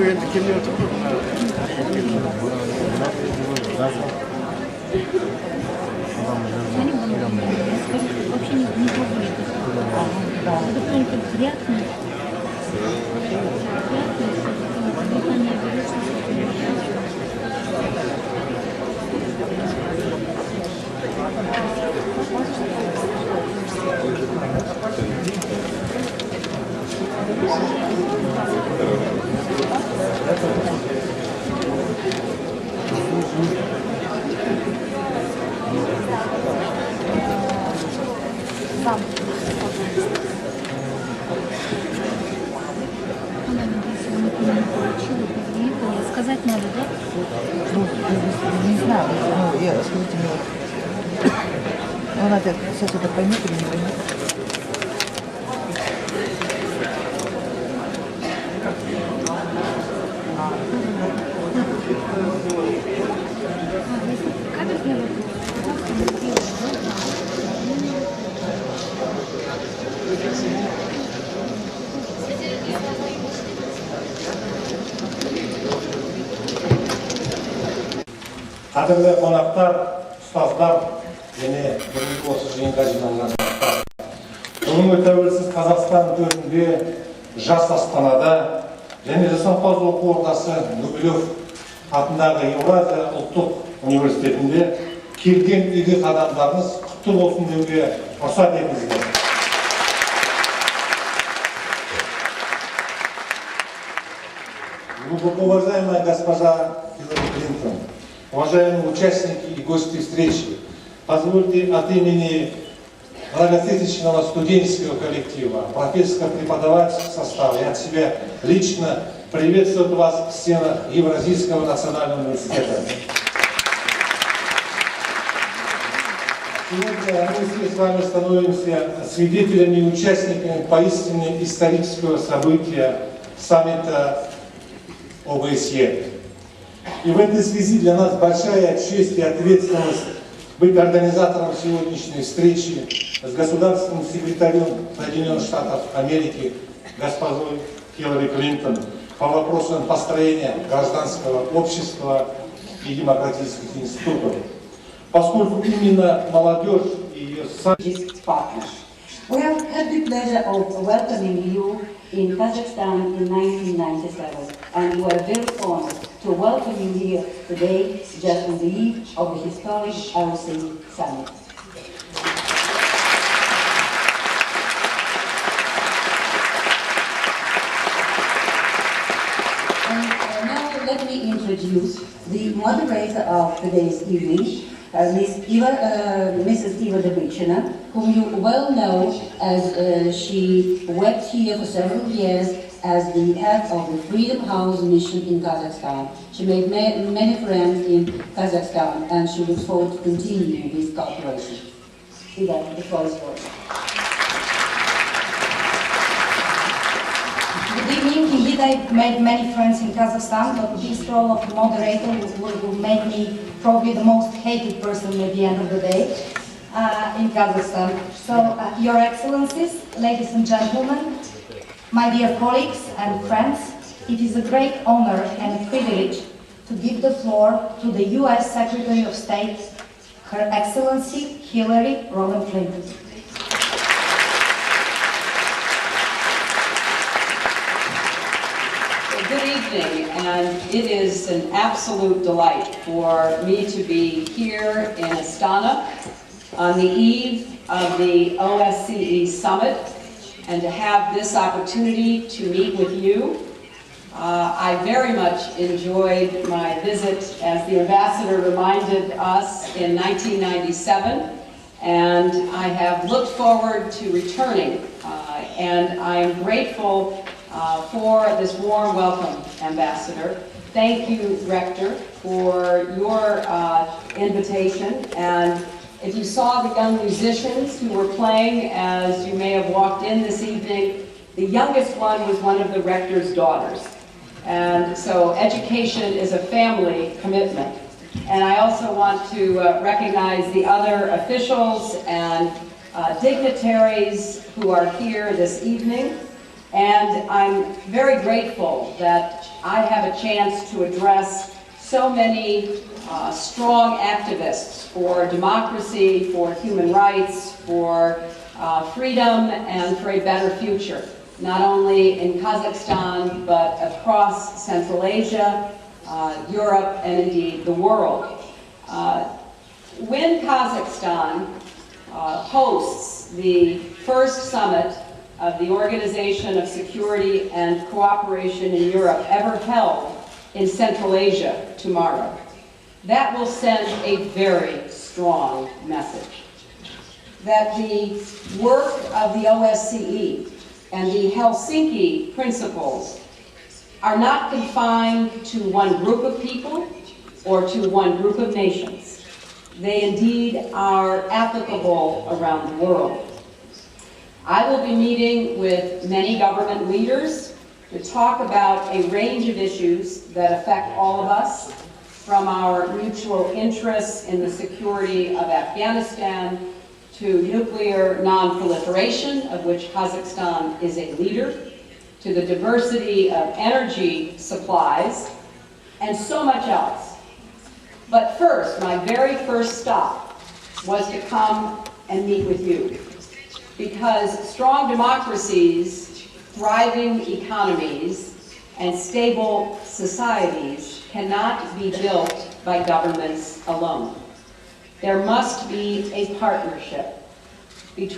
енді келмей отыр ғой. Вообще не пробуешь. Это только приятно. Сам. Она не получила, сказать надо, да? Ну, не знаю, ну, скажите мне, он опять сейчас это поймет или не поймет? Қадірлі қонақтар, ұстаздар, және бүгінгі осы жиынға жиналған қонақтар. Бүгінгі тәуелсіз Қазақстан төрінде жас Астанада және жасампаз оқу ордасы Гумилев атындағы Еуразия ұлттық университетінде келген игі қадамдарыңыз құтты болсын деуге рұқсат етіңіздер. Глубоко уважаемая госпожа Хиллари Клинтон, уважаемые участники и гости встречи, позвольте от имени многотысячного студенческого коллектива, профессорско-преподавательского состава и от себя лично приветствовать вас в стенах Евразийского национального университета. Сегодня мы все с вами становимся свидетелями и участниками поистине исторического события саммита ОБСЕ. И в этой связи для нас большая честь и ответственность быть организатором сегодняшней встречи с государственным секретарем Соединенных Штатов Америки госпожой Хиллари Клинтон по вопросам построения гражданского общества и демократических институтов. Поскольку именно молодежь и ее partners. We have had the pleasure of welcoming you in Kazakhstan in 1997, and we are very honored to welcome you here today, just on the eve of the historic ОБСЕ summit. And now let me introduce the moderator of today's evening, Mrs. Eva Debichina, whom you well know as she worked here for several years as the head of the Freedom House mission in Kazakhstan. She made many friends in Kazakhstan, and she looks forward to continuing this cooperation. Eva, the floor is yours. Good evening. Indeed, I made many friends in Kazakhstan, but this role of moderator will make me probably the most hated person at the end of the day in Kazakhstan. So, Your Excellencies, ladies and gentlemen, my dear colleagues and friends, it is a great honor and a privilege to give the floor to the U.S. Secretary of State, Her Excellency Hillary Clinton. Good evening, and it is an absolute delight for me to be here in Astana on the eve of the OSCE summit and to have this opportunity to meet with you. I very much enjoyed my visit, as the ambassador reminded us, in 1997, and I have looked forward to returning, and I am grateful for this warm welcome, Ambassador. Thank you, Rector, for your invitation. And if you saw the young musicians who were playing as you may have walked in this evening, the youngest one was one of the Rector's daughters. And so education is a family commitment. And I also want to recognize the other officials and dignitaries who are here this evening. And I'm very grateful that I have a chance to address so many strong activists for democracy, for human rights, for freedom, and for a better future, not only in Kazakhstan, but across Central Asia, Europe, and indeed the world. When Kazakhstan hosts the first summit of the Organization of Security and Cooperation in Europe ever held in Central Asia tomorrow, that will send a very strong message that the work of the OSCE and the Helsinki principles are not confined to one group of people or to one group of nations. They indeed are applicable around the world. I will be meeting with many government leaders to talk about a range of issues that affect all of us, from our mutual interests in the security of Afghanistan to nuclear non-proliferation, of which Kazakhstan is a leader, to the diversity of energy supplies, and so much else. But first, my very first stop was to come and meet with you, because strong democracies, thriving economies, and stable societies cannot be built by governments alone. There must be a partnership between